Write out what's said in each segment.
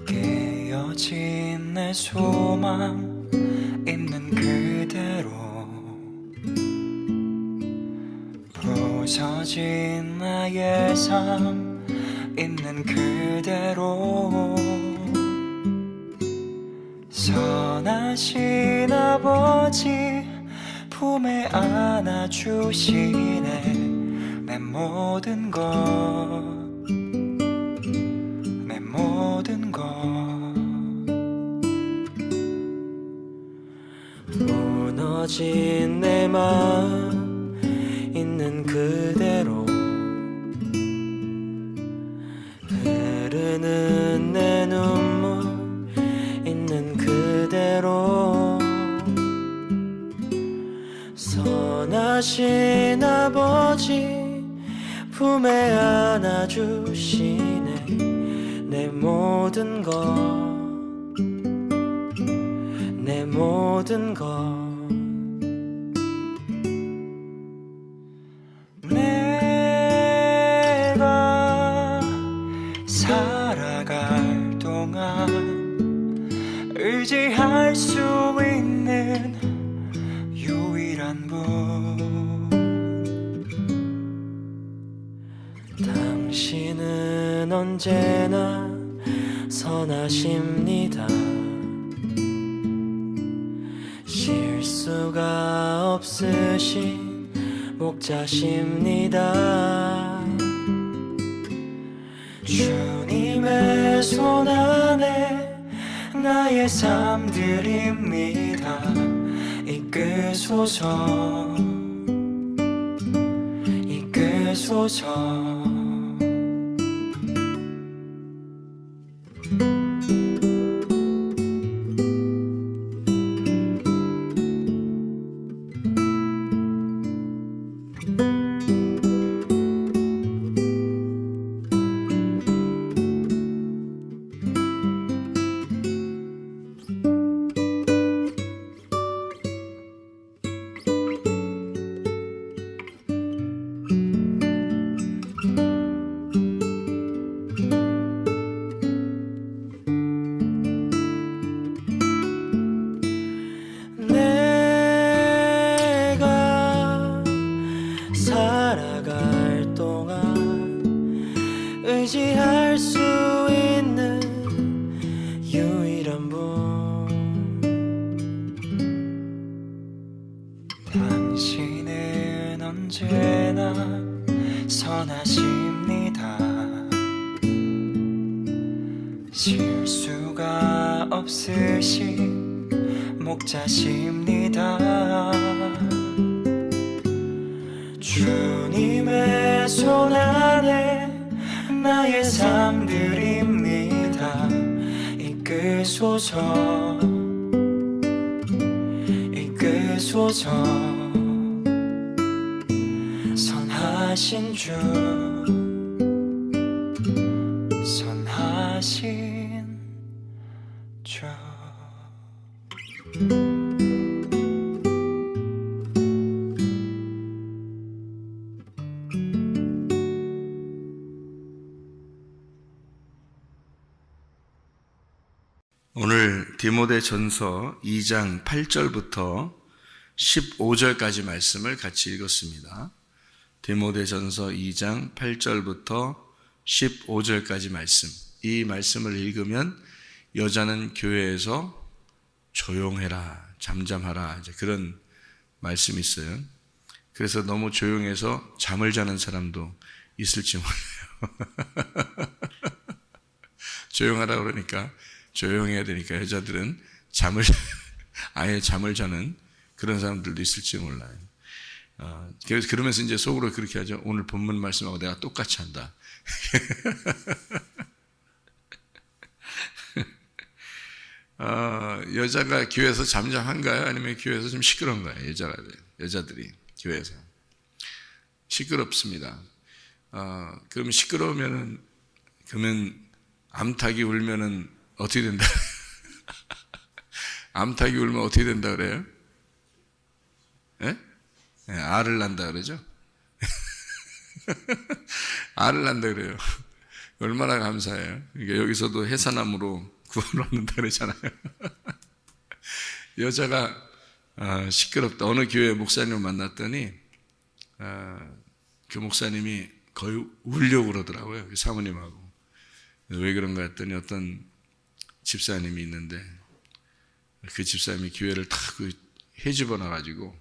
깨어진 내 소망 있는 그대로, 부서진 나의 삶 있는 그대로, 선하신 아버지 품에 안아주시네. 내 모든 것, 내 모든 것. 무너진 내 마음 있는 그대로, 흐르는 내 눈물 있는 그대로, 선하신 아버지 품에 안아주시네. 내 모든 것, 내 모든 것. 내가 살아갈 동안 의지할 수 있는 유일한 분, 당신은 언제나 선하십니다. 실수가 없으신 목자십니다. 주님의 손 안에 나의 삶 드립니다. 이끄소서, 이끄소서. 살아갈 동안 의지할 수 있는 유일한 분, 당신은 언제나 선하십니다. 실수가 없으신 목자십니다. 주님의 손 안에 나의 삶 드립니다. 이끄소서, 이끄소서. 선하신 주, 선하신 주. 오늘 디모데전서 2장 8절부터 15절까지 말씀을 같이 읽었습니다. 디모데전서 2장 8절부터 15절까지 말씀. 이 말씀을 읽으면 여자는 교회에서 조용해라, 잠잠하라, 이제 그런 말씀이 있어요. 그래서 너무 조용해서 잠을 자는 사람도 있을지 몰라요. 조용하라 그러니까 조용해야 되니까 여자들은 아예 잠을 자는 그런 사람들도 있을지 몰라요. 그러면서 이제 속으로 그렇게 하죠. 오늘 본문 말씀하고 내가 똑같이 한다. 여자가 교회에서 잠잠한가요? 아니면 교회에서 좀 시끄러운가요? 여자들이 교회에서 시끄럽습니다. 그러면 시끄러우면은, 그러면 암탉이 울면은 어떻게 된다? 암탉이 울면 어떻게 된다 그래요? 예? 예, 알을 낳는다 그러죠? 알을 낳는다 그래요. 얼마나 감사해요. 그러니까 여기서도 해산함으로 구원을 얻는다 그러잖아요. 여자가 시끄럽다. 어느 교회 목사님을 만났더니 그 목사님이 거의 울려고 그러더라고요. 그 사모님하고. 왜 그런가 했더니 어떤 집사님이 있는데 그 집사님이 교회를 다 헤집어 놔가지고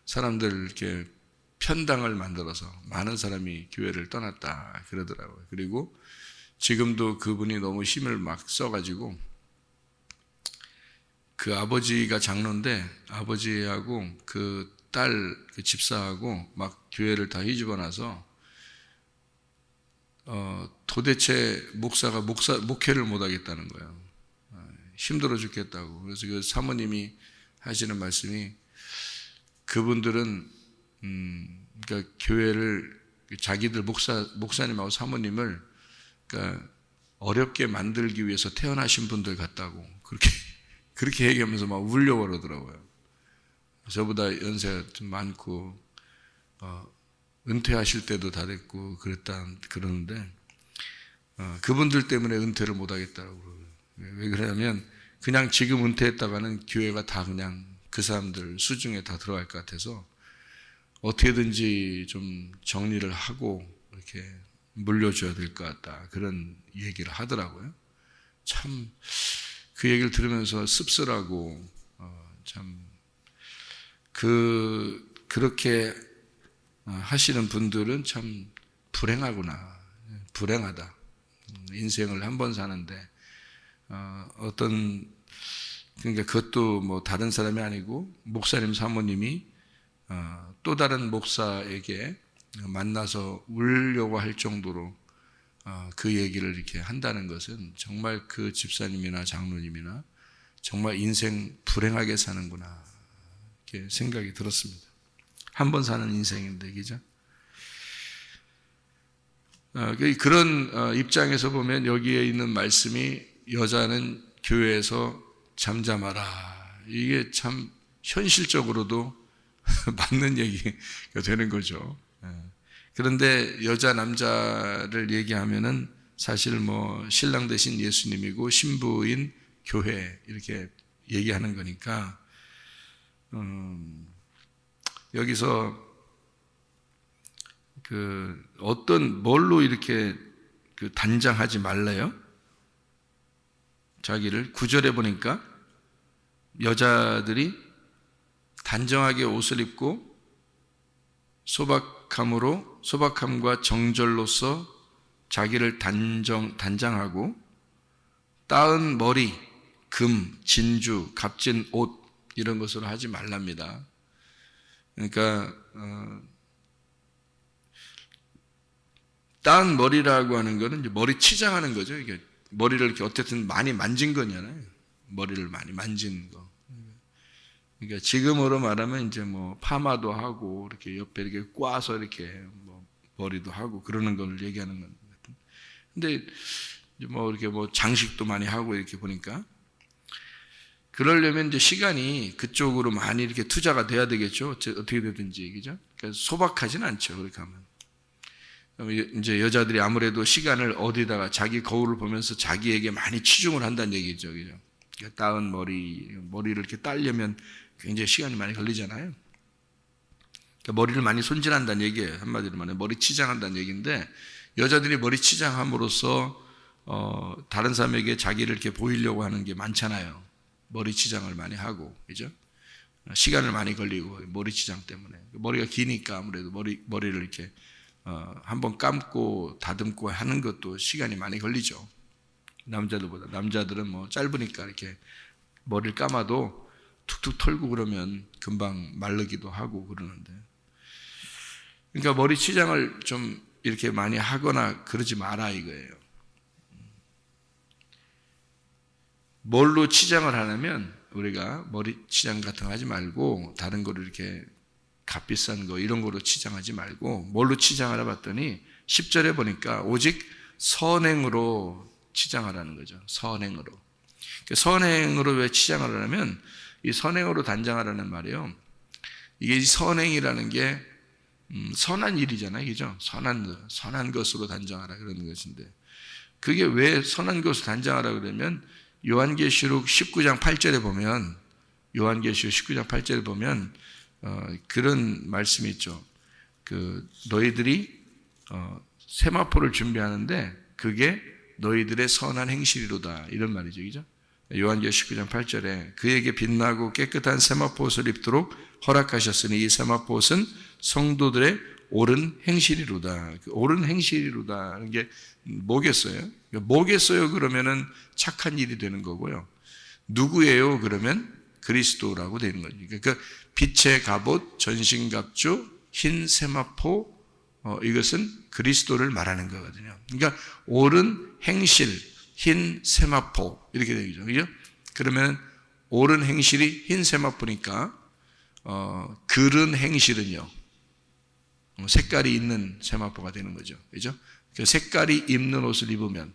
사람들 이렇게 편당을 만들어서 많은 사람이 교회를 떠났다 그러더라고요. 그리고 지금도 그분이 너무 힘을 막 써가지고 그 아버지가 장로인데 아버지하고 그 딸, 그 집사하고 막 교회를 다 휘집어 놔서 도대체 목사가 목회를 못 하겠다는 거예요. 힘들어 죽겠다고. 그래서 그 사모님이 하시는 말씀이 그분들은 그러니까 교회를 자기들 목사님하고 사모님을 그러니까 어렵게 만들기 위해서 태어나신 분들 같다고 그렇게 얘기하면서 막 울려고 그러더라고요. 저보다 연세가 좀 많고 은퇴하실 때도 다 됐고 그러는데 그분들 때문에 은퇴를 못 하겠다고 그러고요. 왜 그러냐면 그냥 지금 은퇴했다가는 교회가 다 그냥 그 사람들 수중에 다 들어갈 것 같아서 어떻게든지 좀 정리를 하고 이렇게 물려줘야 될 것 같다. 그런 얘기를 하더라고요. 참 그 얘기를 들으면서 씁쓸하고 참 그렇게 하시는 분들은 참 불행하구나. 불행하다. 인생을 한 번 사는데 그러니까 그것도 뭐 다른 사람이 아니고 목사님 사모님이 또 다른 목사에게 만나서 울려고 할 정도로 그 얘기를 이렇게 한다는 것은 정말 그 집사님이나 장로님이나 정말 인생 불행하게 사는구나 이렇게 생각이 들었습니다. 한 번 사는 인생인데, 그죠? 그런 입장에서 보면 여기에 있는 말씀이 여자는 교회에서 잠잠하라. 이게 참 현실적으로도 맞는 얘기가 되는 거죠. 그런데 여자 남자를 얘기하면은 사실 뭐 신랑 대신 예수님이고 신부인 교회 이렇게 얘기하는 거니까 여기서 어떤 뭘로 이렇게 단장하지 말래요? 자기를 9절에 보니까 여자들이 단정하게 옷을 입고 소박함과 정절로서 자기를 단장하고 따은 머리, 금, 진주, 값진 옷 이런 것으로 하지 말랍니다. 그러니까 따은 머리라고 하는 거는 이제 머리 치장하는 거죠. 이게 머리를 이렇게 어쨌든 많이 만진 거잖아요. 머리를 많이 만진 거. 그러니까 지금으로 말하면 이제 뭐 파마도 하고 이렇게 옆에 이렇게 꽈서 이렇게 뭐 머리도 하고 그러는 걸 얘기하는 건. 근데 뭐 이렇게 뭐 장식도 많이 하고 이렇게 보니까 그러려면 이제 시간이 그쪽으로 많이 이렇게 투자가 돼야 되겠죠. 어떻게 되든지, 그죠? 그러니까 소박하진 않죠. 그렇게 하면. 이제 여자들이 아무래도 시간을 어디다가 자기 거울을 보면서 자기에게 많이 치중을 한다는 얘기죠. 그죠? 그러니까 따은 머리를 이렇게 따려면 굉장히 시간이 많이 걸리잖아요. 그러니까 머리를 많이 손질한다는 얘기예요. 한마디로 말하면 머리 치장한다는 얘기인데 여자들이 머리 치장함으로써 다른 사람에게 자기를 이렇게 보이려고 하는 게 많잖아요. 머리 치장을 많이 하고, 그죠? 시간을 많이 걸리고 머리 치장 때문에 머리가 기니까 아무래도 머리를 이렇게 한번 감고 다듬고 하는 것도 시간이 많이 걸리죠. 남자들보다. 남자들은 뭐 짧으니까 이렇게 머리를 감아도 툭툭 털고 그러면 금방 마르기도 하고 그러는데. 그러니까 머리 치장을 좀 이렇게 많이 하거나 그러지 마라 이거예요. 뭘로 치장을 하냐면 우리가 머리 치장 같은 거 하지 말고 다른 거를 이렇게 값비싼 거 이런 거로 치장하지 말고 뭘로 치장하라 봤더니 10절에 보니까 오직 선행으로 치장하라는 거죠. 선행으로. 선행으로 왜 치장하라면 이 선행으로 단장하라는 말이에요. 이게 선행이라는 게 선한 일이잖아요. 그죠? 선한 것으로 단장하라 그러는 것인데 그게 왜 선한 것으로 단장하라 그러면 요한계시록 19장 8절에 보면 그런 말씀이 있죠. 너희들이 세마포를 준비하는데 그게 너희들의 선한 행실이로다 이런 말이죠. 그죠? 요한계시록 19장 8절에 그에게 빛나고 깨끗한 세마포 옷을 입도록 허락하셨으니 이 세마포 옷은 성도들의 옳은 행실이로다. 옳은 행실이로다 하는 게 뭐겠어요? 뭐겠어요? 그러면은 착한 일이 되는 거고요. 누구예요? 그러면 그리스도라고 되는 거죠. 그러니까 빛의 갑옷, 전신갑주, 흰 세마포 이것은 그리스도를 말하는 거거든요. 그러니까 옳은 행실, 흰 세마포 이렇게 되죠. 그죠? 그러면 옳은 행실이 흰 세마포니까 그른 행실은요. 색깔이 있는 세마포가 되는 거죠. 그죠? 그 색깔이 있는 옷을 입으면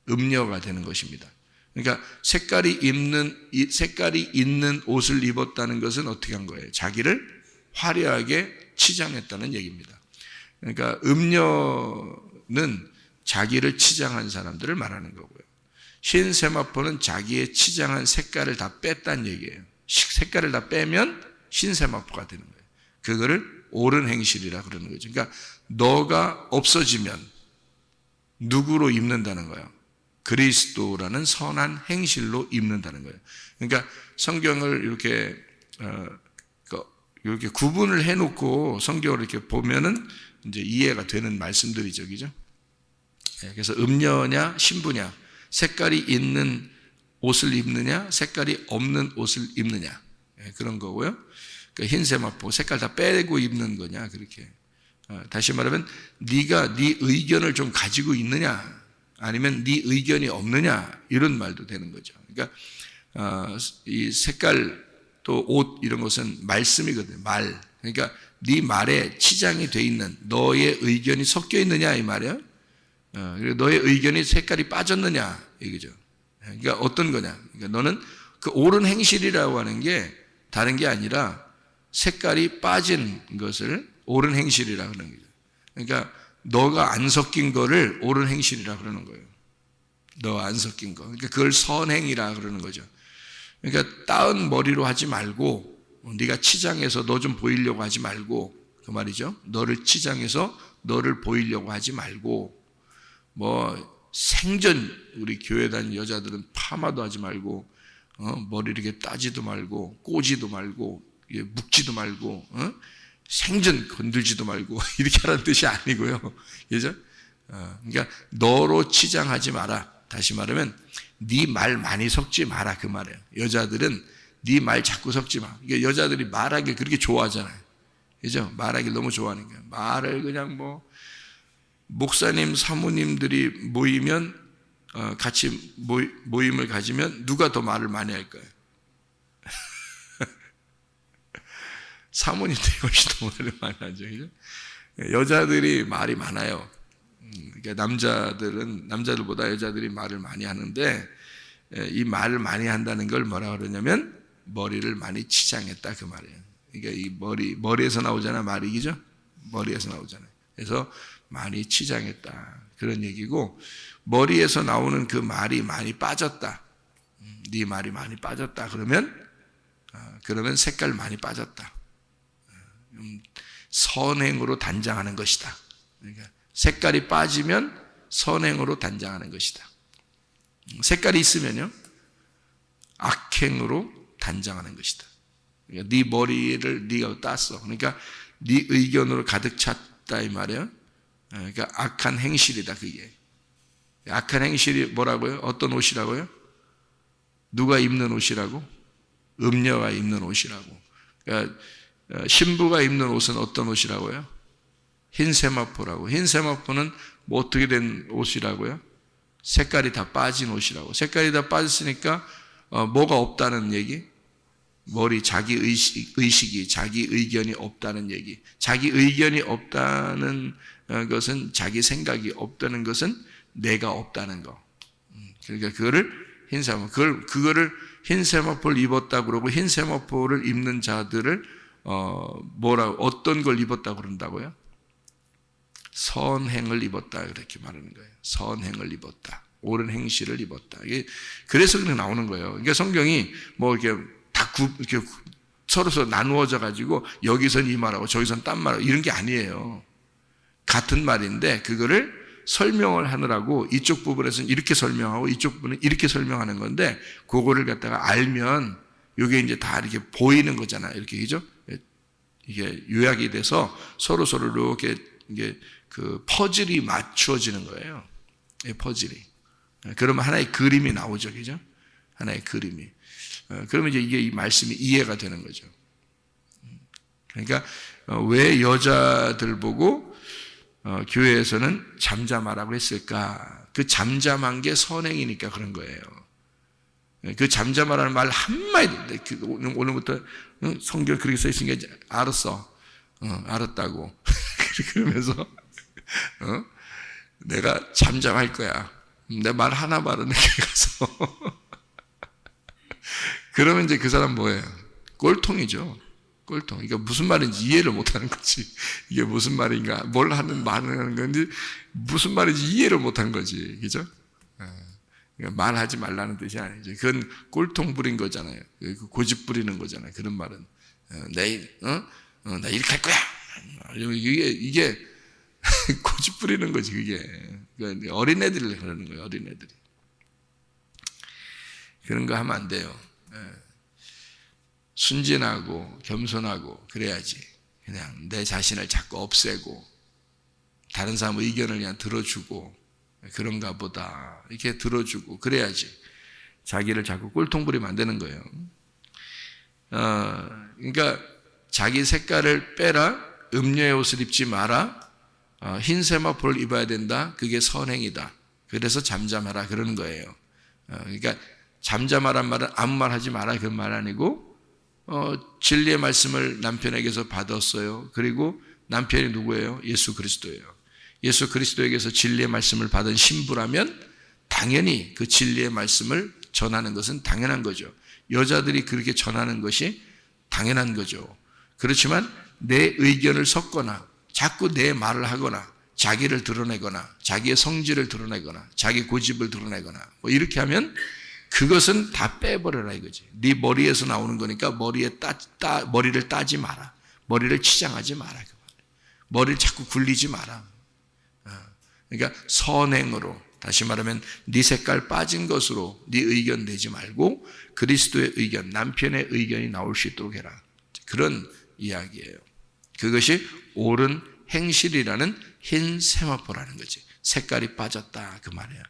음녀가 되는 것입니다. 그러니까 색깔이 있는 옷을 입었다는 것은 어떻게 한 거예요? 자기를 화려하게 치장했다는 얘기입니다. 그러니까 음녀는 자기를 치장한 사람들을 말하는 거고요. 흰 세마포는 자기의 치장한 색깔을 다 뺐다는 얘기예요. 색깔을 다 빼면 흰 세마포가 되는 거예요. 그거를 옳은 행실이라 그러는 거죠. 그러니까 너가 없어지면 누구로 입는다는 거예요? 그리스도라는 선한 행실로 입는다는 거예요. 그러니까 성경을 이렇게 구분을 해놓고 성경을 이렇게 보면은 이제 이해가 되는 말씀들이죠, 그죠? 그래서 음녀냐 신부냐, 색깔이 있는 옷을 입느냐, 색깔이 없는 옷을 입느냐 그런 거고요. 흰 세마포 색깔 다 빼고 입는 거냐 그렇게. 다시 말하면 네가 네 의견을 좀 가지고 있느냐 아니면 네 의견이 없느냐 이런 말도 되는 거죠. 그러니까 이 색깔 또 옷 이런 것은 말씀이거든요. 말. 그러니까 네 말에 치장이 돼 있는 너의 의견이 섞여 있느냐 이 말이에요. 너의 의견이 색깔이 빠졌느냐 이거죠. 그러니까 어떤 거냐. 그러니까 너는 그 옳은 행실이라고 하는 게 다른 게 아니라 색깔이 빠진 것을 옳은 행실이라 그러는 거죠. 그러니까 너가 안 섞인 거를 옳은 행실이라 그러는 거예요. 너 안 섞인 거. 그러니까 그걸 선행이라 그러는 거죠. 그러니까 따은 머리로 하지 말고 네가 치장해서 너 좀 보이려고 하지 말고 그 말이죠. 너를 치장해서 너를 보이려고 하지 말고 생전 우리 교회 다니는 여자들은 파마도 하지 말고 머리 이렇게 따지도 말고 꼬지도 말고 묶지도 말고 생전 건들지도 말고 이렇게 하라는 뜻이 아니고요. 그죠? 그러니까 너로 치장하지 마라. 다시 말하면 네 말 많이 섞지 마라 그 말이에요. 여자들은 네 말 자꾸 섞지 마. 그러니까 여자들이 말하기 그렇게 좋아하잖아요. 그죠? 말하기 너무 좋아하니까 말을 그냥 목사님 사모님들이 모이면 같이 모임을 가지면 누가 더 말을 많이 할까요? 사모님들이 훨씬 더 말을 많이 하죠. 그죠? 여자들이 말이 많아요. 그러니까 남자들보다 여자들이 말을 많이 하는데 이 말을 많이 한다는 걸 뭐라 그러냐면 머리를 많이 치장했다 그 말이에요. 그러니까 이 머리에서 나오잖아 말이 그죠? 머리에서 나오잖아요. 그래서 많이 치장했다 그런 얘기고 머리에서 나오는 그 말이 많이 빠졌다. 네 말이 많이 빠졌다 그러면 색깔 많이 빠졌다. 선행으로 단장하는 것이다. 그러니까 색깔이 빠지면 선행으로 단장하는 것이다. 색깔이 있으면요 악행으로 단장하는 것이다. 그러니까 네 머리를 네가 땄어. 그러니까 네 의견으로 가득 찼다 이 말이에요. 그러니까 악한 행실이다 그게. 악한 행실이 뭐라고요? 어떤 옷이라고요? 누가 입는 옷이라고? 음녀가 입는 옷이라고. 그러니까 신부가 입는 옷은 어떤 옷이라고요? 흰 세마포라고. 흰 세마포는 뭐 어떻게 된 옷이라고요? 색깔이 다 빠진 옷이라고. 색깔이 다 빠졌으니까 뭐가 없다는 얘기? 자기 의식이, 자기 의견이 없다는 얘기. 자기 의견이 없다는 것은, 자기 생각이 없다는 것은 내가 없다는 거. 그러니까 그거를 그거를 흰 세마포를 입었다 그러고, 흰 세마포를 입는 자들을 어떤 걸 입었다 그런다고요? 선행을 입었다, 이렇게 말하는 거예요. 선행을 입었다. 옳은 행실을 입었다. 이게 그래서 그냥 나오는 거예요. 그러니까 성경이 뭐 이렇게 이렇게 서로 나누어져 가지고 여기선 이 말하고 저기선 딴 말하고 이런 게 아니에요. 같은 말인데 그거를 설명을 하느라고 이쪽 부분에서는 이렇게 설명하고 이쪽 부분은 이렇게 설명하는 건데, 그거를 갖다가 알면 이게 이제 다 이렇게 보이는 거잖아요. 이렇게, 그죠? 이게 요약이 돼서 서로 이렇게 이게 그 퍼즐이 맞추어지는 거예요. 퍼즐이. 그러면 하나의 그림이 나오죠. 그죠? 하나의 그림이. 그러면 이제 이게 이 말씀이 이해가 되는 거죠. 그러니까 왜 여자들 보고 교회에서는 잠잠하라고 했을까? 그 잠잠한 게 선행이니까 그런 거예요. 그 잠잠하라는 말 한마디, 오늘부터 성경 그렇게 써 있으니까 알았어. 알았다고. 그러면서 내가 잠잠할 거야. 내 말 하나 바르는 게 가서 그러면 이제 그 사람 뭐예요? 꼴통이죠. 꼴통. 그러니까 무슨 말인지 이해를 못하는 거지. 이게 무슨 말인가, 뭘 말하는 건지, 무슨 말인지 이해를 못한 거지, 그죠? 그러니까 말하지 말라는 뜻이 아니죠. 그건 꼴통 부린 거잖아요. 고집 부리는 거잖아요. 그런 말은 내일 나 이렇게 할 거야. 이게 고집 부리는 거지, 그게. 그러니까 어린애들이 그러는 거예요. 어린애들이 그런 거 하면 안 돼요. 순진하고 겸손하고 그래야지. 그냥 내 자신을 자꾸 없애고 다른 사람 의견을 그냥 들어주고, 그런가 보다 이렇게 들어주고 그래야지. 자기를 자꾸 꼴통 부리면 안 되는 거예요. 그러니까 자기 색깔을 빼라, 음료의 옷을 입지 마라, 흰 세마포를 입어야 된다. 그게 선행이다. 그래서 잠잠하라 그러는 거예요. 그러니까 잠잠하란 말은 아무 말 하지 마라, 그런 말 아니고, 진리의 말씀을 남편에게서 받았어요. 그리고 남편이 누구예요? 예수 그리스도예요. 예수 그리스도에게서 진리의 말씀을 받은 신부라면 당연히 그 진리의 말씀을 전하는 것은 당연한 거죠. 여자들이 그렇게 전하는 것이 당연한 거죠. 그렇지만 내 의견을 섞거나 자꾸 내 말을 하거나 자기를 드러내거나 자기의 성질을 드러내거나 자기 고집을 드러내거나 뭐 이렇게 하면 그것은 다 빼버려라 이거지. 네 머리에서 나오는 거니까 머리를 따지 마라. 머리를 치장하지 마라. 머리를 자꾸 굴리지 마라. 그러니까 선행으로, 다시 말하면 네 색깔 빠진 것으로 네 의견 내지 말고 그리스도의 의견, 남편의 의견이 나올 수 있도록 해라. 그런 이야기예요. 그것이 옳은 행실이라는 흰 세마포라는 거지. 색깔이 빠졌다 그 말이에요.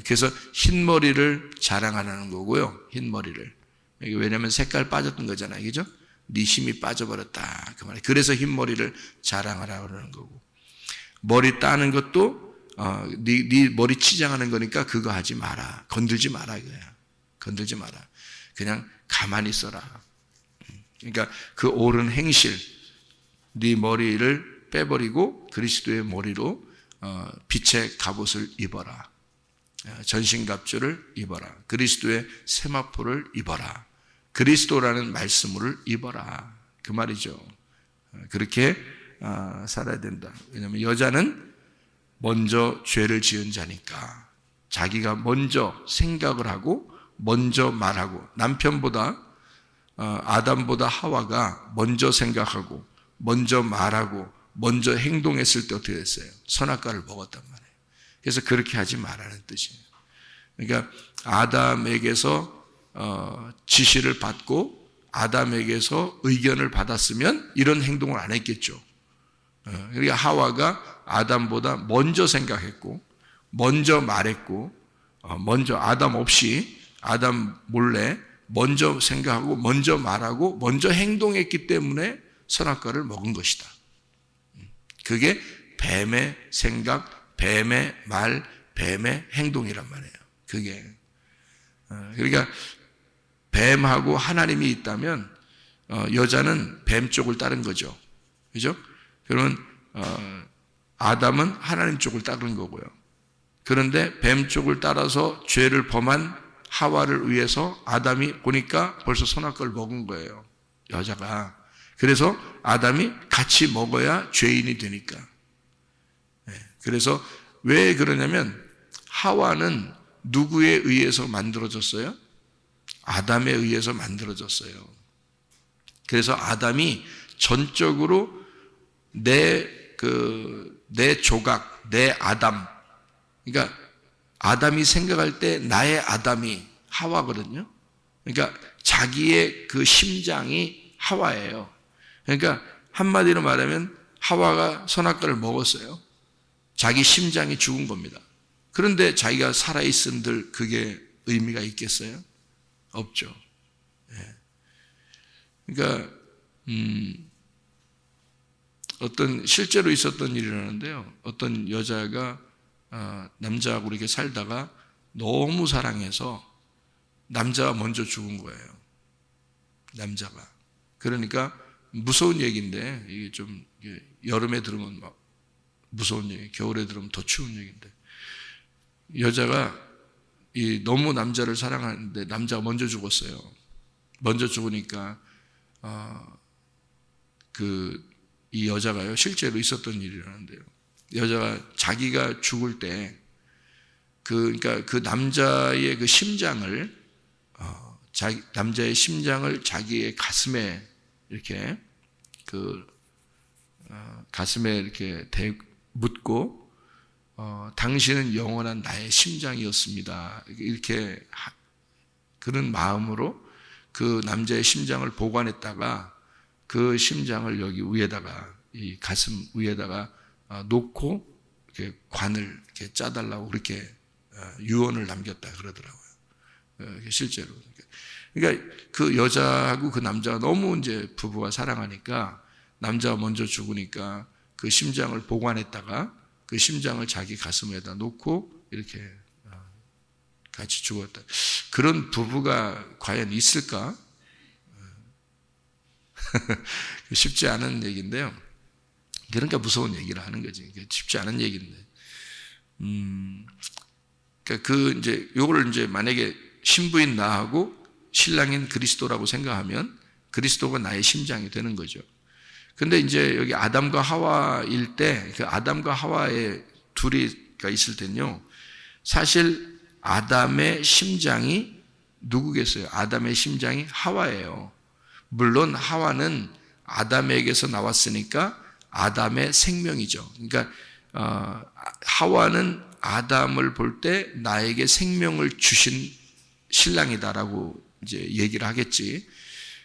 그래서 흰머리를 자랑하라는 거고요. 흰머리를. 왜냐하면 색깔 빠졌던 거잖아요. 그죠? 네 힘이 빠져버렸다 그 말이에요. 그래서 흰머리를 자랑하라고 그러는 거고, 머리 따는 것도 네 머리 치장하는 거니까 그거 하지 마라. 건들지 마라 이거야. 건들지 마라. 그냥 가만히 있어라. 그러니까 그 옳은 행실, 네 머리를 빼버리고 그리스도의 머리로 빛의 갑옷을 입어라. 전신갑주를 입어라. 그리스도의 세마포를 입어라. 그리스도라는 말씀을 입어라. 그 말이죠. 그렇게 살아야 된다. 왜냐하면 여자는 먼저 죄를 지은 자니까 자기가 먼저 생각을 하고 먼저 말하고, 남편보다 아담보다 하와가 먼저 생각하고 먼저 말하고 먼저 행동했을 때 어떻게 됐어요? 선악과를 먹었단 말이에요. 그래서 그렇게 하지 말라는 뜻이에요. 그러니까 아담에게서 지시를 받고 아담에게서 의견을 받았으면 이런 행동을 안 했겠죠. 그러니까 하와가 아담보다 먼저 생각했고 먼저 말했고 먼저 아담 없이 아담 몰래 먼저 생각하고 먼저 말하고 먼저 행동했기 때문에 선악과를 먹은 것이다. 그게 뱀의 생각, 뱀의 말, 뱀의 행동이란 말이에요. 그게. 그러니까 뱀하고 하나님이 있다면 여자는 뱀 쪽을 따른 거죠. 그죠? 그러면 아담은 하나님 쪽을 따른 거고요. 그런데 뱀 쪽을 따라서 죄를 범한 하와를 위해서 아담이 보니까 벌써 선악과를 먹은 거예요. 여자가. 그래서 아담이 같이 먹어야 죄인이 되니까. 그래서 왜 그러냐면 하와는 누구에 의해서 만들어졌어요? 아담에 의해서 만들어졌어요. 그래서 아담이 전적으로 내 조각, 내 아담. 그러니까 아담이 생각할 때 나의 아담이 하와거든요. 그러니까 자기의 그 심장이 하와예요. 그러니까 한마디로 말하면 하와가 선악과를 먹었어요. 자기 심장이 죽은 겁니다. 그런데 자기가 살아있은들 그게 의미가 있겠어요? 없죠. 그러니까 어떤 실제로 있었던 일이라는데요. 어떤 여자가 남자하고 이렇게 살다가 너무 사랑해서 남자가 먼저 죽은 거예요. 남자가. 그러니까 무서운 얘기인데 이게 좀 여름에 들으면 막 무서운 얘기, 겨울에 들으면 더 추운 얘기인데 여자가 너무 남자를 사랑하는데 남자가 먼저 죽었어요. 먼저 죽으니까 이 여자가요 실제로 있었던 일이라는데요. 여자가 자기가 죽을 때 그러니까 그 남자의 그 심장을 남자의 심장을 자기의 가슴에 이렇게 가슴에 이렇게 묻고 당신은 영원한 나의 심장이었습니다. 이렇게 그런 마음으로 그 남자의 심장을 보관했다가 그 심장을 여기 위에다가 이 가슴 위에다가 놓고 이렇게 관을 이렇게 짜달라고 그렇게 유언을 남겼다 그러더라고요. 실제로. 그러니까 그 여자하고 그 남자가 너무 이제 부부가 사랑하니까 남자가 먼저 죽으니까 그 심장을 보관했다가 그 심장을 자기 가슴에다 놓고 이렇게 같이 죽었다. 그런 부부가 과연 있을까? 쉽지 않은 얘기인데요. 그러니까 무서운 얘기를 하는 거지. 쉽지 않은 얘기인데. 그러니까 요거를 이제 만약에 신부인 나하고 신랑인 그리스도라고 생각하면 그리스도가 나의 심장이 되는 거죠. 근데 이제 여기 아담과 하와일 때 그 아담과 하와의 둘이가 있을 텐요. 사실 아담의 심장이 누구겠어요? 아담의 심장이 하와예요. 물론 하와는 아담에게서 나왔으니까 아담의 생명이죠. 그러니까 하와는 아담을 볼 때 나에게 생명을 주신 신랑이다라고 이제 얘기를 하겠지.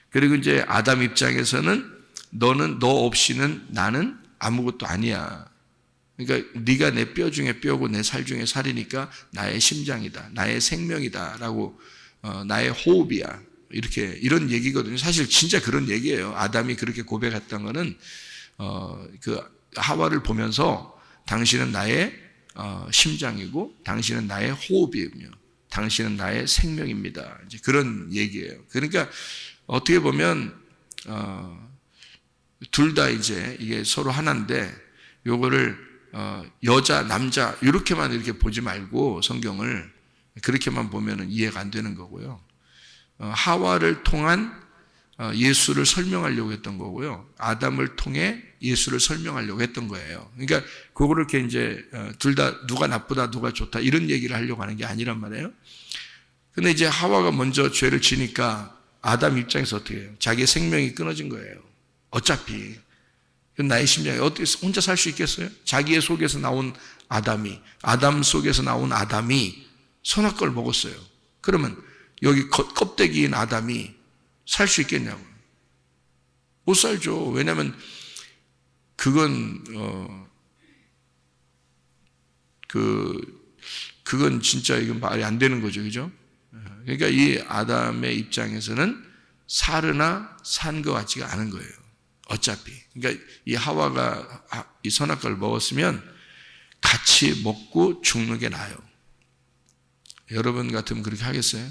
그리고 이제 아담 입장에서는 너 없이는 나는 아무것도 아니야. 그러니까 네가 내 뼈 중에 뼈고 내 살 중에 살이니까 나의 심장이다, 나의 생명이다라고 나의 호흡이야. 이런 얘기거든요. 사실 진짜 그런 얘기예요. 아담이 그렇게 고백했던 거는 그 하와를 보면서 당신은 나의 심장이고 당신은 나의 호흡이며 당신은 나의 생명입니다. 이제 그런 얘기예요. 그러니까 어떻게 보면 둘 다 이제 이게 서로 하나인데 요거를 여자 남자 이렇게만 이렇게 보지 말고 성경을 그렇게만 보면은 이해가 안 되는 거고요. 하와를 통한 예수를 설명하려고 했던 거고요. 아담을 통해 예수를 설명하려고 했던 거예요. 그러니까 그거를 이렇게 이제 둘 다 누가 나쁘다 누가 좋다 이런 얘기를 하려고 하는 게 아니란 말이에요. 근데 이제 하와가 먼저 죄를 지니까 아담 입장에서 어떻게 해요? 자기의 생명이 끊어진 거예요. 어차피 나의 심장이 어떻게 혼자 살 수 있겠어요? 자기의 속에서 나온 아담 속에서 나온 아담이 선악과를 먹었어요. 그러면 여기 껍데기인 아담이 살 수 있겠냐고요. 못 살죠. 왜냐하면 그건 진짜 이건 말이 안 되는 거죠. 그죠? 그러니까 이 아담의 입장에서는 사르나 산 것 같지가 않은 거예요. 어차피. 그러니까 이 하와가 이 선악과를 먹었으면 같이 먹고 죽는 게 나아요. 여러분 같으면 그렇게 하겠어요?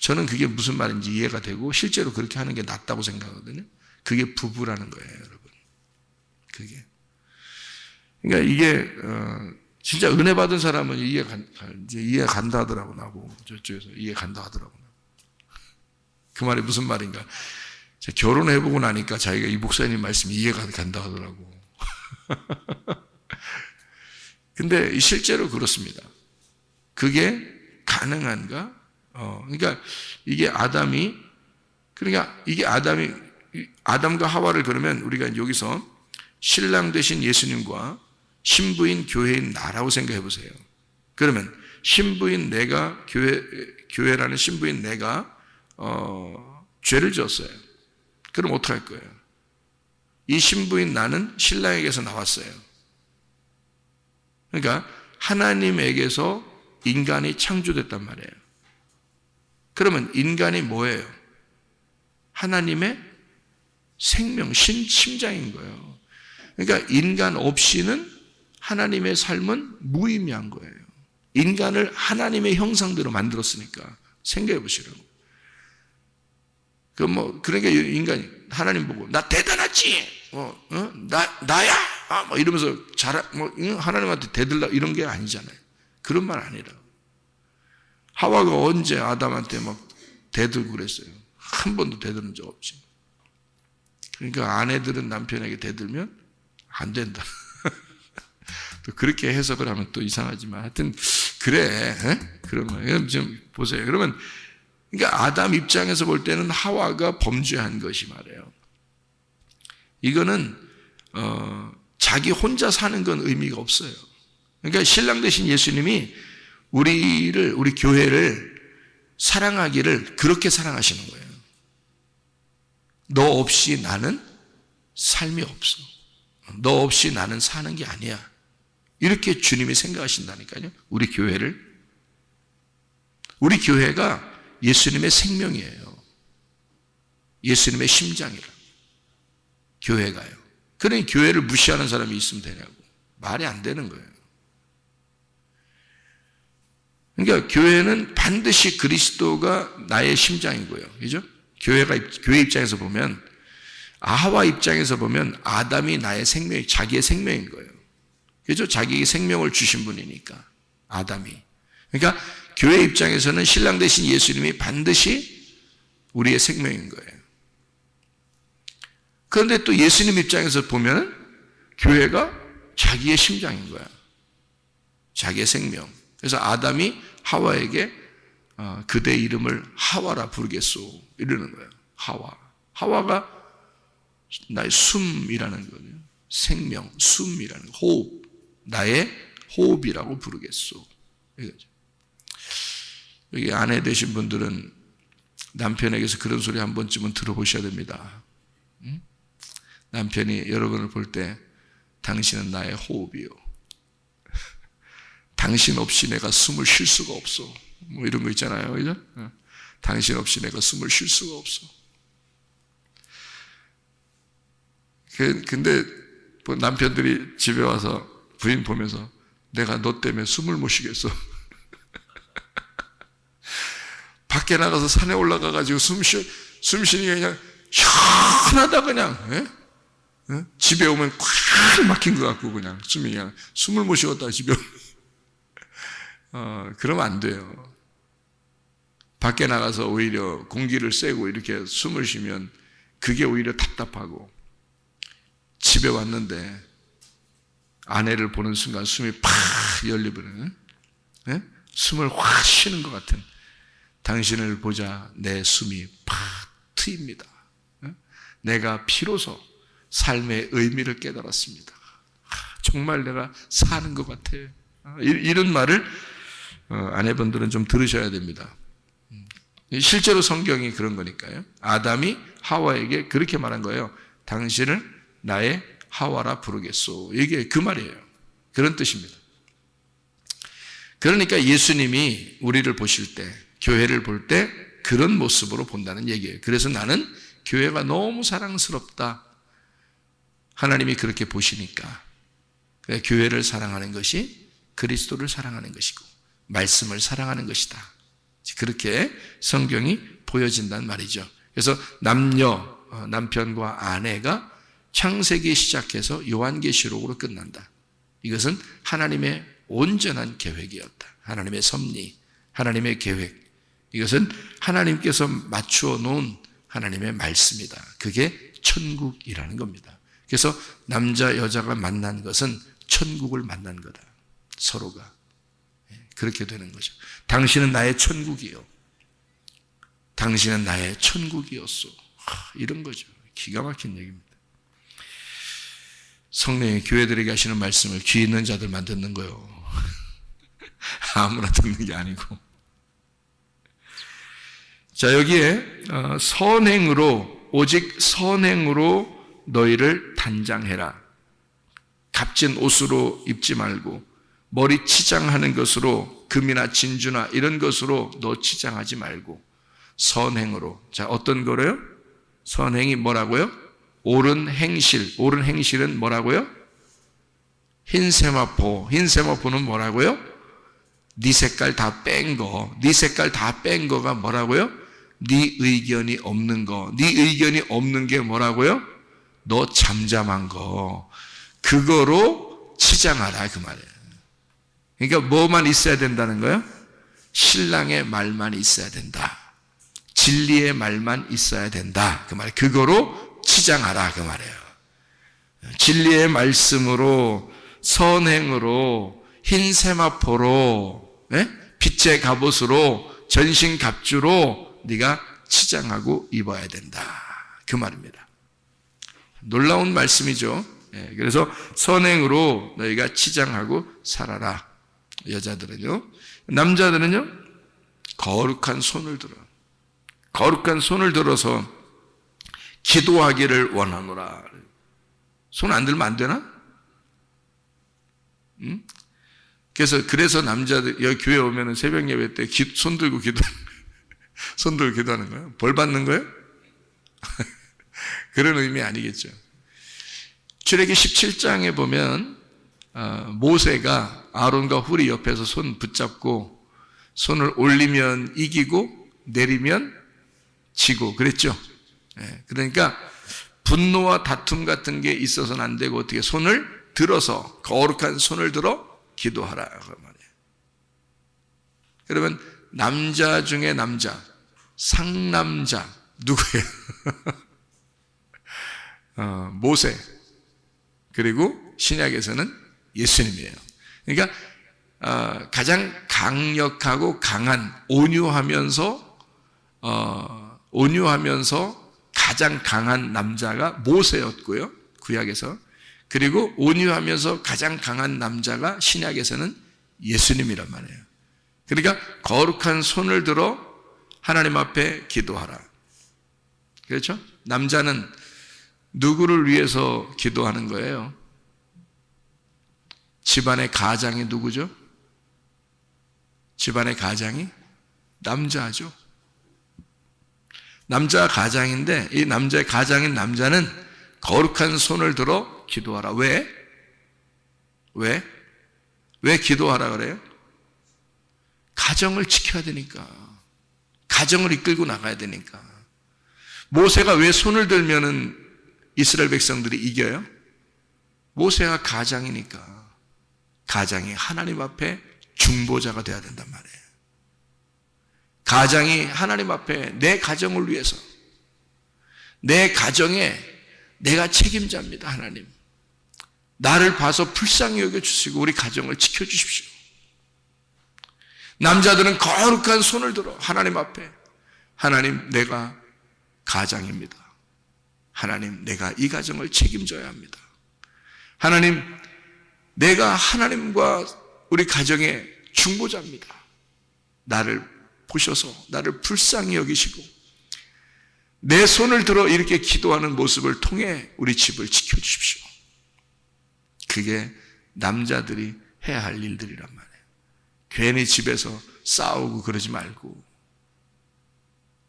저는 그게 무슨 말인지 이해가 되고 실제로 그렇게 하는 게 낫다고 생각하거든요. 그게 부부라는 거예요, 여러분. 그게. 그러니까 이게 진짜 은혜 받은 사람은 이해 간다 하더라고, 나보고. 저쪽에서 이해 간다 하더라고. 그 말이 무슨 말인가? 결혼해보고 나니까 자기가 이 목사님 말씀이 이해가 간다 하더라고. 근데 실제로 그렇습니다. 그게 가능한가? 그러니까 이게 아담과 하와를 그러면 우리가 여기서 신랑 되신 예수님과 신부인 교회인 나라고 생각해 보세요. 그러면 신부인 내가 교회라는 신부인 내가 죄를 지었어요. 그럼 어떻게 할 거예요? 이 신부인 나는 신랑에게서 나왔어요. 그러니까 하나님에게서 인간이 창조됐단 말이에요. 그러면 인간이 뭐예요? 하나님의 생명, 심장인 거예요. 그러니까 인간 없이는 하나님의 삶은 무의미한 거예요. 인간을 하나님의 형상대로 만들었으니까 생각해 보시라고. 그러니까 인간이 하나님 보고 나 대단하지, 나야, 이러면서 하나님한테 대들라 이런 게 아니잖아요. 그런 말 아니라. 하와가 언제 아담한테 막 대들고 그랬어요? 한 번도 대드는 적 없지. 그러니까 아내들은 남편에게 대들면 안 된다. 또 그렇게 해석을 하면 또 이상하지만 하여튼 그래. 그러면 좀 보세요. 그러면 그러니까 아담 입장에서 볼 때는 하와가 범죄한 것이 말이에요. 이거는 자기 혼자 사는 건 의미가 없어요. 그러니까 신랑 되신 예수님이 우리 교회를 사랑하기를 그렇게 사랑하시는 거예요. 너 없이 나는 삶이 없어. 너 없이 나는 사는 게 아니야. 이렇게 주님이 생각하신다니까요. 우리 교회가 예수님의 생명이에요. 예수님의 심장이라. 교회가요. 그러니 교회를 무시하는 사람이 있으면 되냐고. 말이 안 되는 거예요. 그러니까 교회는 반드시 그리스도가 나의 심장이고요. 그죠? 교회 입장에서 보면, 하와 입장에서 보면 아담이 나의 생명이, 자기의 생명인 거예요. 그죠? 자기에게 생명을 주신 분이니까, 아담이. 그러니까 교회 입장에서는 신랑 되신 예수님이 반드시 우리의 생명인 거예요. 그런데 또 예수님 입장에서 보면 교회가 자기의 심장인 거야. 자기의 생명. 그래서 아담이 하와에게 그대 이름을 하와라 부르겠소 이러는 거예요. 하와가 나의 숨이라는 거예요. 생명, 숨이라는 거. 호흡. 나의 호흡이라고 부르겠소. 이거죠. 여기 아내 되신 분들은 남편에게서 그런 소리 한 번쯤은 들어보셔야 됩니다. 남편이 여러분을 볼 때 당신은 나의 호흡이요. 당신 없이 내가 숨을 쉴 수가 없어. 뭐 이런 거 있잖아요. 그죠? 당신 없이 내가 숨을 쉴 수가 없어. 근데 남편들이 집에 와서 부인 보면서 내가 너 때문에 숨을 못 쉬겠어. 밖에 나가서 산에 올라가가지고 숨 쉬는 게 그냥 시원하다 그냥. 집에 오면 꽉 막힌 것 같고 그냥 숨을 못 쉬었다 집에 오면. 그러면 안 돼요. 밖에 나가서 오히려 공기를 쐬고 이렇게 숨을 쉬면 그게 오히려 답답하고, 집에 왔는데 아내를 보는 순간 숨이 팍 열리버리는, 숨을 확 쉬는 것 같은, 당신을 보자 내 숨이 팍 트입니다. 내가 비로소 삶의 의미를 깨달았습니다. 정말 내가 사는 것 같아. 이런 말을 아내분들은 좀 들으셔야 됩니다. 실제로 성경이 그런 거니까요. 아담이 하와에게 그렇게 말한 거예요. 당신을 나의 하와라 부르겠소. 이게 그 말이에요. 그런 뜻입니다. 그러니까 예수님이 우리를 보실 때, 교회를 볼 때 그런 모습으로 본다는 얘기예요. 그래서 나는 교회가 너무 사랑스럽다. 하나님이 그렇게 보시니까 교회를 사랑하는 것이 그리스도를 사랑하는 것이고 말씀을 사랑하는 것이다. 그렇게 성경이 보여진단 말이죠. 그래서 남편과 아내가 창세기 시작해서 요한계시록으로 끝난다. 이것은 하나님의 온전한 계획이었다. 하나님의 섭리, 하나님의 계획. 이것은 하나님께서 맞추어 놓은 하나님의 말씀이다. 그게 천국이라는 겁니다. 그래서 남자 여자가 만난 것은 천국을 만난 거다. 서로가. 그렇게 되는 거죠. 당신은 나의 천국이요. 당신은 나의 천국이었소. 이런 거죠. 기가 막힌 얘기입니다. 성령이 교회들에게 하시는 말씀을 귀 있는 자들만 듣는 거예요. 아무나 듣는 게 아니고. 자, 여기에 선행으로, 오직 선행으로 너희를 단장해라. 값진 옷으로 입지 말고 머리 치장하는 것으로, 금이나 진주나 이런 것으로 너 치장하지 말고 선행으로. 자, 어떤 거래요? 선행이 뭐라고요? 옳은 행실. 옳은 행실은 뭐라고요? 흰 세마포. 흰 세마포는 뭐라고요? 네 색깔 다 뺀 거. 네 색깔 다 뺀 거가 뭐라고요? 네 의견이 없는 거. 네 의견이 없는 게 뭐라고요? 너 잠잠한 거. 그거로 치장하라 그 말이에요. 그러니까 뭐만 있어야 된다는 거예요? 신랑의 말만 있어야 된다. 진리의 말만 있어야 된다 그 말이에요. 그거로 치장하라 그 말이에요. 진리의 말씀으로, 선행으로, 흰 세마포로, 빛의 갑옷으로, 전신갑주로 네가 치장하고 입어야 된다 그 말입니다. 놀라운 말씀이죠. 그래서 선행으로 너희가 치장하고 살아라. 여자들은요. 남자들은요, 거룩한 손을 들어. 거룩한 손을 들어서 기도하기를 원하노라. 손 안 들면 안 되나? 응? 그래서 남자들 여기 교회 오면은 새벽 예배 때 손 들고 손 들고 기도하는 거예요? 벌 받는 거예요? 그런 의미 아니겠죠. 출애기 17장에 보면 모세가 아론과 훌이 옆에서 손 붙잡고 손을 올리면 이기고 내리면 지고 그랬죠. 그러니까 분노와 다툼 같은 게 있어서는 안 되고 어떻게 손을 들어서 거룩한 손을 들어 기도하라 그 말이에요. 그러면 남자 중에 남자, 상남자 누구예요? 모세. 그리고 신약에서는 예수님이에요. 그러니까 가장 강력하고 강한, 온유하면서 가장 강한 남자가 모세였고요, 구약에서. 그리고 온유하면서 가장 강한 남자가 신약에서는 예수님이란 말이에요. 그러니까 거룩한 손을 들어 하나님 앞에 기도하라. 그렇죠? 남자는 누구를 위해서 기도하는 거예요? 집안의 가장이 누구죠? 집안의 가장이 남자죠. 남자가 가장인데 이 남자의 가장인 남자는 거룩한 손을 들어 기도하라. 왜? 왜 기도하라 그래요? 가정을 지켜야 되니까. 가정을 이끌고 나가야 되니까. 모세가 왜 손을 들면은 이스라엘 백성들이 이겨요? 모세가 가장이니까. 가장이 하나님 앞에 중보자가 돼야 된단 말이에요. 가장이 하나님 앞에 내 가정을 위해서, 내 가정에 내가 책임자입니다. 하나님, 나를 봐서 불쌍히 여겨주시고 우리 가정을 지켜주십시오. 남자들은 거룩한 손을 들어 하나님 앞에, 하나님 내가 가장입니다. 하나님 내가 이 가정을 책임져야 합니다. 하나님 내가 하나님과 우리 가정의 중보자입니다. 나를 보셔서 나를 불쌍히 여기시고 내 손을 들어 이렇게 기도하는 모습을 통해 우리 집을 지켜주십시오. 그게 남자들이 해야 할 일들이란 말이에요. 괜히 집에서 싸우고 그러지 말고,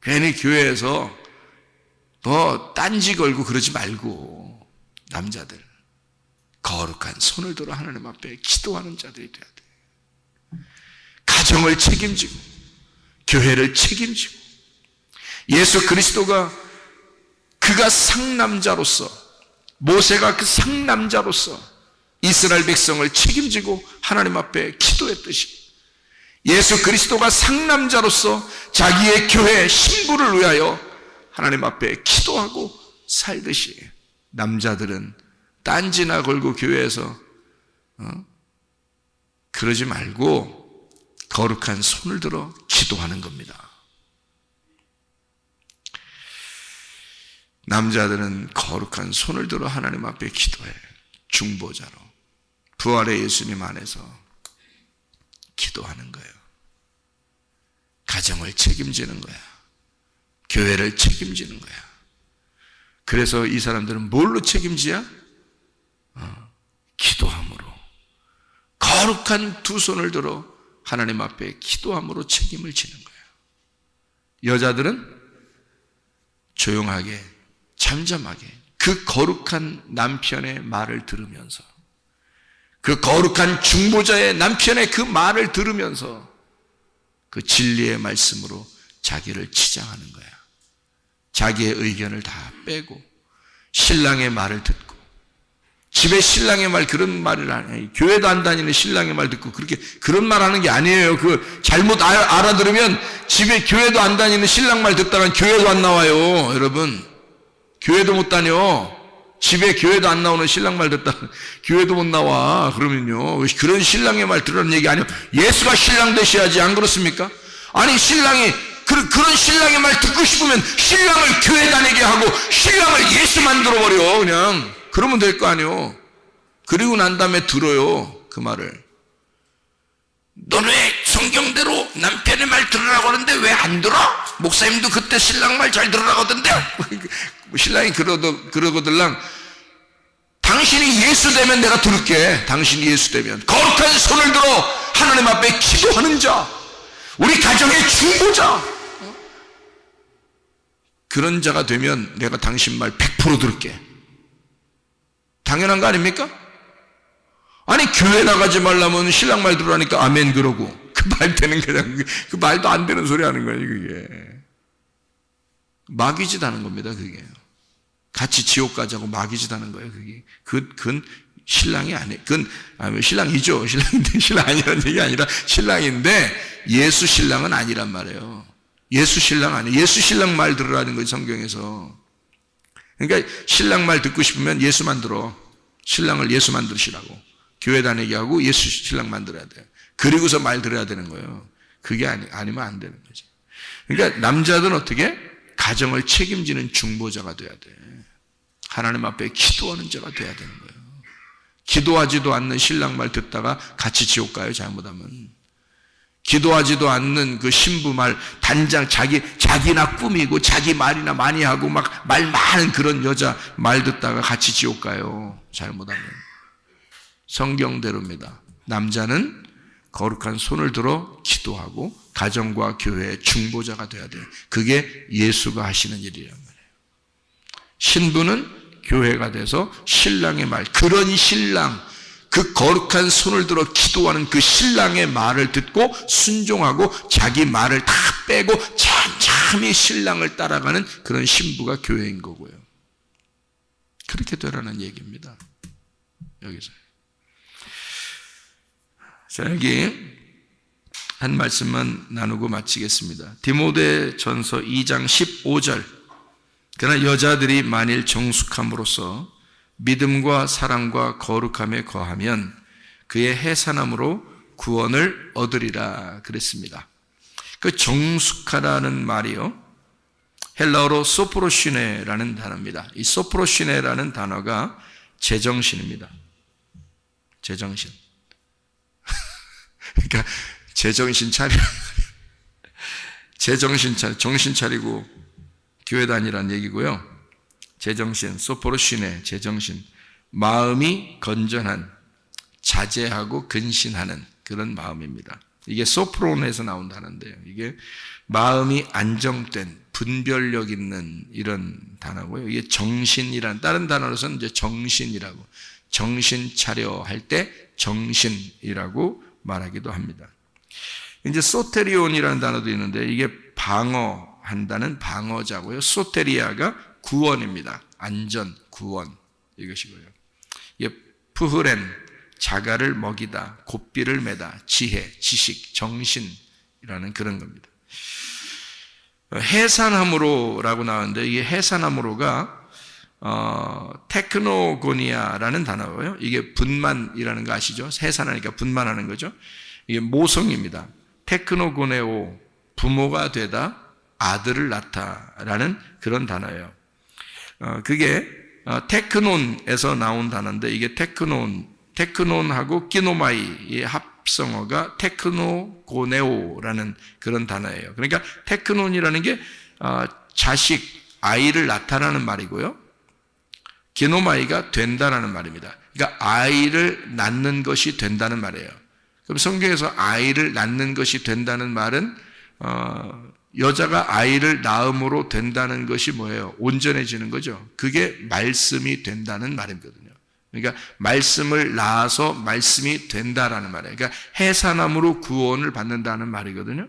괜히 교회에서 더 딴지 걸고 그러지 말고, 남자들 거룩한 손을 들어 하나님 앞에 기도하는 자들이 돼야 돼요. 가정을 책임지고 교회를 책임지고, 예수 그리스도가 그가 상남자로서, 모세가 그 상남자로서 이스라엘 백성을 책임지고 하나님 앞에 기도했듯이, 예수 그리스도가 상남자로서 자기의 교회 신부를 위하여 하나님 앞에 기도하고 살듯이, 남자들은 딴지나 걸고 교회에서 그러지 말고 거룩한 손을 들어 기도하는 겁니다. 남자들은 거룩한 손을 들어 하나님 앞에 기도해. 중보자로 부활의 예수님 안에서 기도하는 거예요. 가정을 책임지는 거야. 교회를 책임지는 거야. 그래서 이 사람들은 뭘로 책임지야? 기도함으로. 거룩한 두 손을 들어 하나님 앞에 기도함으로 책임을 지는 거예요. 여자들은 조용하게, 잠잠하게 그 거룩한 남편의 말을 들으면서, 그 거룩한 중보자의 남편의 그 말을 들으면서 그 진리의 말씀으로 자기를 치장하는 거야. 자기의 의견을 다 빼고 신랑의 말을 듣고, 집에 신랑의 말, 그런 말을 안 해. 교회도 안 다니는 신랑의 말 듣고 그렇게 그런 말 하는 게 아니에요. 그 잘못 알아들으면 집에 교회도 안 다니는 신랑 말 듣다가 교회도 안 나와요. 여러분, 교회도 못 다녀. 집에 교회도 안 나오는 신랑 말 듣다가 교회도 못 나와. 그러면요, 그런 신랑의 말 들으라는 얘기 아니에요. 예수가 신랑 되셔야지. 안 그렇습니까? 아니, 신랑이 그런 신랑의 말 듣고 싶으면 신랑을 교회 다니게 하고 신랑을 예수 만들어버려. 그냥 그러면 될 거 아니에요. 그리고 난 다음에 들어요, 그 말을. 너는 왜 성경대로 남편의 말 들으라고 하는데 왜 안 들어? 목사님도 그때 신랑 말 잘 들으라고 하던데. 신랑이 그러거들랑, 당신이 예수 되면 내가 들을게. 당신이 예수 되면. 거룩한 손을 들어 하나님 앞에 기도하는 자, 우리 가정의 중보자, 그런 자가 되면 내가 당신 말 100% 들을게. 당연한 거 아닙니까? 아니, 교회 나가지 말라면 신랑 말 들으라니까 아멘 그러고, 그 말 되는 그냥 그 말도 안 되는 소리 하는 거예요. 그게 마귀짓 하는 겁니다. 그게 같이 지옥 가자고 마귀짓 하는 거예요. 그게 그건 신랑이 아니, 그건 신랑이죠. 신랑인데 신랑 아니라는 얘기 아니라 신랑인데 예수 신랑은 아니란 말이에요. 예수 신랑 아니에요. 예수 신랑 말 들으라는 거예요, 성경에서. 그러니까 신랑 말 듣고 싶으면 예수만 들어. 신랑을 예수만 들으시라고. 교회 다니게 하고 예수 신랑 만들어야 돼요. 그리고서 말 들어야 되는 거예요. 그게 아니면 안 되는 거지. 그러니까 남자들은 어떻게? 가정을 책임지는 중보자가 돼야 돼. 하나님 앞에 기도하는 자가 돼야 되는 거예요. 기도하지도 않는 신랑 말 듣다가 같이 지옥 가요, 잘못하면. 기도하지도 않는 그 신부 말, 단장 자기나 꾸미고 자기 말이나 많이 하고 막 말 많은 그런 여자 말 듣다가 같이 지옥 가요, 잘못하면. 성경대로입니다. 남자는 거룩한 손을 들어 기도하고 가정과 교회의 중보자가 돼야 돼요. 그게 예수가 하시는 일이란 말이에요. 신부는 교회가 돼서 신랑의 말, 그런 신랑, 그 거룩한 손을 들어 기도하는 그 신랑의 말을 듣고 순종하고 자기 말을 다 빼고 잠잠히 신랑을 따라가는 그런 신부가 교회인 거고요. 그렇게 되라는 얘기입니다. 여기서. 자, 여기 한 말씀만 나누고 마치겠습니다. 디모데전서 2장 15절. 그러나 여자들이 만일 정숙함으로써 믿음과 사랑과 거룩함에 거하면 그의 해산함으로 구원을 얻으리라 그랬습니다. 그 정숙하다는 말이요, 헬라어로 소프로시네라는 단어입니다. 이 소프로시네라는 단어가 제정신입니다. 제정신. 그러니까 제정신 차려. 제정신 차려, 정신 차리고 교회 다니라는 얘기고요. 제정신, 소포로시네, 제정신. 마음이 건전한, 자제하고 근신하는 그런 마음입니다. 이게 소프론에서 나온다는데요. 이게 마음이 안정된, 분별력 있는 이런 단어고요. 이게 정신이란, 다른 단어로서는 이제 정신이라고, 정신 차려 할 때 정신이라고 말하기도 합니다. 이제 소테리온이라는 단어도 있는데 이게 방어한다는 방어자고요. 소테리아가 구원입니다. 안전, 구원 이것이고요. 이게 푸흐렌 자가를 먹이다, 곱비를 매다, 지혜, 지식, 정신이라는 그런 겁니다. 해산함으로라고 나오는데 이게 해산함으로가 테크노고니아라는 단어고요. 이게 분만이라는 거 아시죠? 해산하니까 분만하는 거죠. 이게 모성입니다. 테크노고네오, 부모가 되다, 아들을 낳다라는 그런 단어예요. 그게 테크논에서 나온 단어인데 이게 테크논하고 끼노마이의 합성어가 테크노고네오라는 그런 단어예요. 그러니까 테크논이라는 게 자식, 아이를 낳다라는 말이고요. 기노마이가 된다라는 말입니다. 그러니까 아이를 낳는 것이 된다는 말이에요. 그럼 성경에서 아이를 낳는 것이 된다는 말은 여자가 아이를 낳음으로 된다는 것이 뭐예요? 온전해지는 거죠. 그게 말씀이 된다는 말이거든요. 그러니까 말씀을 낳아서 말씀이 된다라는 말이에요. 그러니까 해산함으로 구원을 받는다는 말이거든요.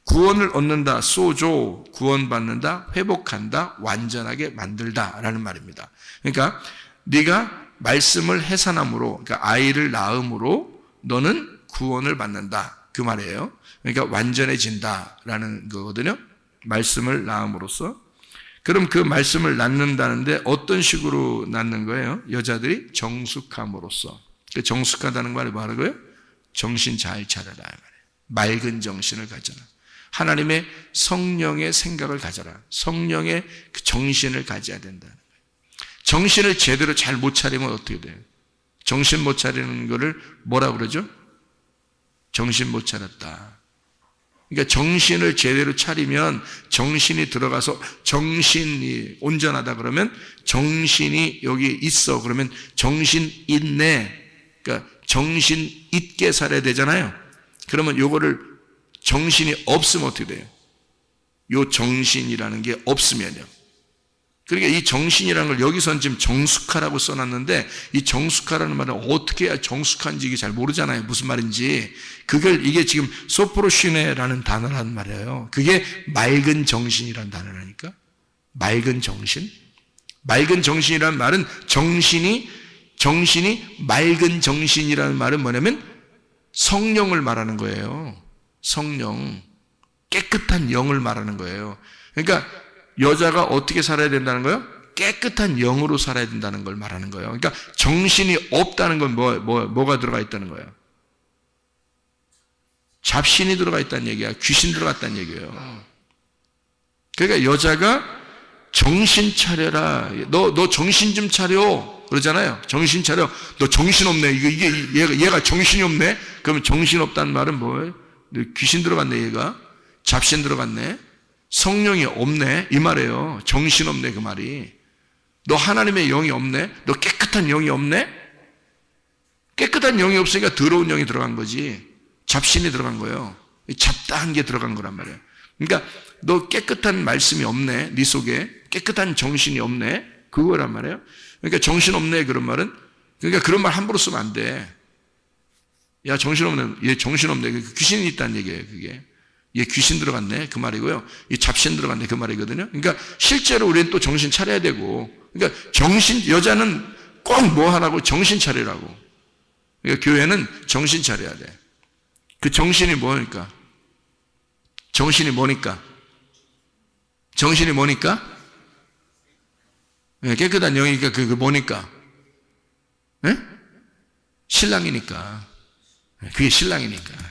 구원을 얻는다, 소조, 구원받는다, 회복한다, 완전하게 만들다라는 말입니다. 그러니까 네가 말씀을 해산함으로, 그러니까 아이를 낳음으로 너는 구원을 받는다 그 말이에요. 그러니까 완전해진다라는 거거든요. 말씀을 낳음으로써. 그럼 그 말씀을 낳는다는데 어떤 식으로 낳는 거예요? 여자들이 정숙함으로써. 그 정숙하다는 말이 뭐라는 거예요? 정신 잘 차려라 말이에요. 맑은 정신을 가져라. 하나님의 성령의 생각을 가져라. 성령의 그 정신을 가져야 된다는 거예요. 정신을 제대로 잘 못 차리면 어떻게 돼요? 정신 못 차리는 거를 뭐라 그러죠? 정신 못 차렸다. 그러니까 정신을 제대로 차리면 정신이 들어가서 정신이 온전하다 그러면 정신이 여기 있어 그러면 정신 있네. 그러니까 정신 있게 살아야 되잖아요. 그러면 요거를 정신이 없으면 어떻게 돼요? 요 정신이라는 게 없으면요. 그러니까 이 정신이라는 걸 여기서는 지금 정숙하라고 써놨는데 이 정숙하라는 말은 어떻게 해야 정숙한지 이게 잘 모르잖아요. 무슨 말인지. 그걸 이게 지금 소프로시네라는 단어라는 말이에요. 그게 맑은 정신이라는 단어라니까. 맑은 정신. 맑은 정신이라는 말은 정신이 맑은 정신이라는 말은 뭐냐면 성령을 말하는 거예요. 성령. 깨끗한 영을 말하는 거예요. 그러니까 여자가 어떻게 살아야 된다는 거예요? 깨끗한 영으로 살아야 된다는 걸 말하는 거예요. 그러니까 정신이 없다는 건 뭐가 들어가 있다는 거예요? 잡신이 들어가 있다는 얘기야. 귀신 들어갔다는 얘기예요. 그러니까 여자가 정신 차려라. 너 정신 좀 차려. 그러잖아요. 정신 차려. 너 정신 없네. 얘가 정신이 없네. 그러면 정신 없다는 말은 뭐예요? 귀신 들어갔네, 얘가. 잡신 들어갔네. 성령이 없네 이 말이에요. 정신 없네 그 말이. 너 하나님의 영이 없네. 너 깨끗한 영이 없네. 깨끗한 영이 없으니까 더러운 영이 들어간 거지. 잡신이 들어간 거예요. 잡다한 게 들어간 거란 말이에요. 그러니까 너 깨끗한 말씀이 없네. 네 속에 깨끗한 정신이 없네. 그거란 말이에요. 그러니까 정신 없네 그런 말은 그러니까 그런 말 함부로 쓰면 안 돼. 야 정신 없네. 얘 정신 없네. 귀신이 있다는 얘기예요. 그게. 얘 귀신 들어갔네 그 말이고요. 이 잡신 들어갔네 그 말이거든요. 그러니까 실제로 우리는 또 정신 차려야 되고, 그러니까 여자는 꼭 뭐 하라고? 정신 차리라고. 그러니까 교회는 정신 차려야 돼. 그 정신이 뭐니까? 정신이 뭐니까? 정신이 뭐니까? 깨끗한 영이니까 그 뭐니까? 네? 신랑이니까. 그게 신랑이니까.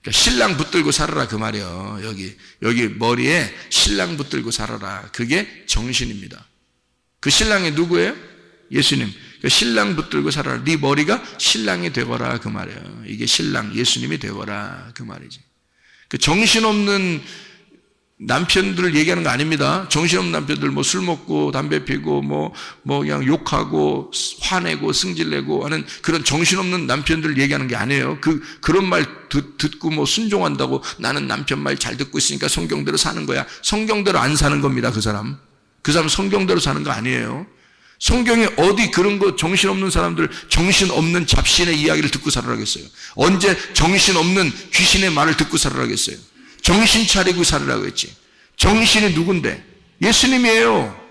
그러니까 신랑 붙들고 살아라 그 말이에요. 여기 머리에 신랑 붙들고 살아라. 그게 정신입니다. 그 신랑이 누구예요? 예수님. 그러니까 신랑 붙들고 살아라. 네 머리가 신랑이 되거라 그 말이에요. 이게 신랑 예수님이 되거라 그 말이지. 그 정신없는 남편들을 얘기하는 거 아닙니다. 정신없는 남편들 뭐 술 먹고 담배 피고 뭐 그냥 욕하고 화내고 승질내고 하는 그런 정신없는 남편들을 얘기하는 게 아니에요. 그런 말 듣고 뭐 순종한다고 나는 남편 말 잘 듣고 있으니까 성경대로 사는 거야. 성경대로 안 사는 겁니다. 그 사람 성경대로 사는 거 아니에요. 성경에 어디 그런 거 정신없는 사람들, 정신없는 잡신의 이야기를 듣고 살으라겠어요? 언제 정신없는 귀신의 말을 듣고 살으라겠어요? 정신 차리고 살으라고 했지. 정신이 누군데? 예수님이에요.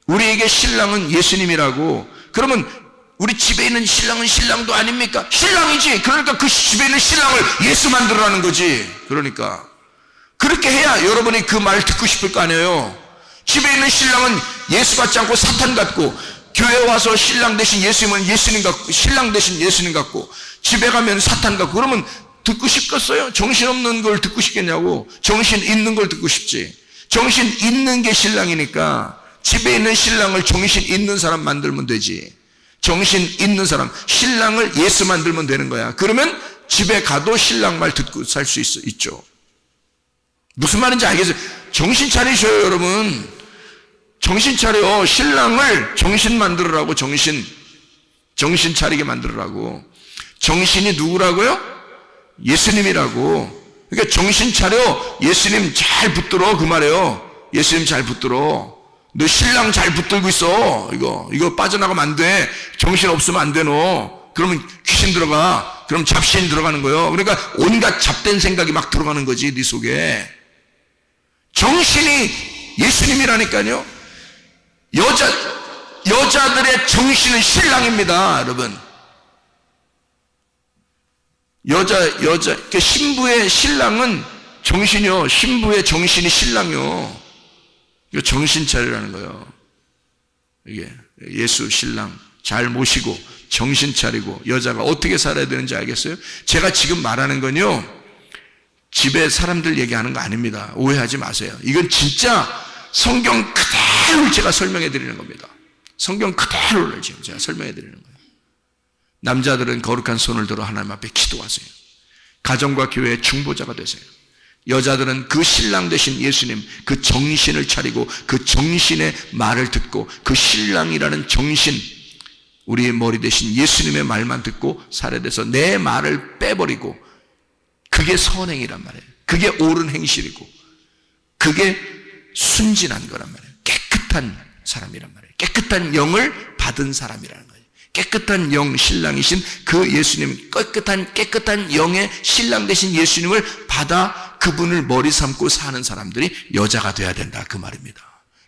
우리에게 신랑은 예수님이라고. 그러면 우리 집에 있는 신랑은 신랑도 아닙니까? 신랑이지. 그러니까 그 집에 있는 신랑을 예수 만들어라는 거지. 그러니까 그렇게 해야 여러분이 그 말 듣고 싶을 거 아니에요. 집에 있는 신랑은 예수 같지 않고 사탄 같고, 교회 와서 신랑 대신 예수님은 예수님 같고, 신랑 대신 예수님 같고, 집에 가면 사탄 같고, 그러면 듣고 싶겠어요? 정신없는 걸 듣고 싶겠냐고. 정신 있는 걸 듣고 싶지. 정신 있는 게 신랑이니까 집에 있는 신랑을 정신 있는 사람 만들면 되지. 정신 있는 사람, 신랑을 예수 만들면 되는 거야. 그러면 집에 가도 신랑 말 듣고 살 수 있죠. 무슨 말인지 알겠어요? 정신 차리셔요, 여러분. 정신 차려. 신랑을 정신 만들으라고. 정신 차리게 만들으라고. 정신이 누구라고요? 예수님이라고. 그러니까 정신 차려. 예수님 잘 붙들어. 그 말이에요. 예수님 잘 붙들어. 너 신랑 잘 붙들고 있어. 이거 빠져나가면 안 돼. 정신 없으면 안 돼, 너. 그러면 귀신 들어가. 그럼 잡신이 들어가는 거예요. 그러니까 온갖 잡된 생각이 막 들어가는 거지, 네 속에. 정신이 예수님이라니까요. 여자들의 정신은 신랑입니다, 여러분. 그러니까 신부의 신랑은 정신이요. 신부의 정신이 신랑이요. 이거 정신 차리라는 거예요. 이게 예수 신랑 잘 모시고 정신 차리고 여자가 어떻게 살아야 되는지 알겠어요? 제가 지금 말하는 건요, 집에 사람들 얘기하는 거 아닙니다. 오해하지 마세요. 이건 진짜 성경 그대로 제가 설명해 드리는 겁니다. 성경 그대로를 지금 제가 설명해 드리는 거예요. 남자들은 거룩한 손을 들어 하나님 앞에 기도하세요. 가정과 교회의 중보자가 되세요. 여자들은 그 신랑 되신 예수님, 그 정신을 차리고 그 정신의 말을 듣고 그 신랑이라는 정신, 우리의 머리 대신 예수님의 말만 듣고 살아야 돼서 내 말을 빼버리고, 그게 선행이란 말이에요. 그게 옳은 행실이고 그게 순진한 거란 말이에요. 깨끗한 사람이란 말이에요. 깨끗한 영을 받은 사람이라는 거예요. 깨끗한 영 신랑이신 그 예수님, 깨끗한 영의 신랑 되신 예수님을 받아 그분을 머리 삼고 사는 사람들이 여자가 돼야 된다, 그 말입니다.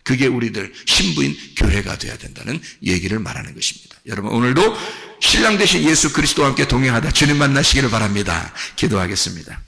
그게 우리들 신부인 교회가 돼야 된다는 얘기를 말하는 것입니다. 여러분, 오늘도 신랑 되신 예수 그리스도와 함께 동행하다 주님 만나시기를 바랍니다. 기도하겠습니다.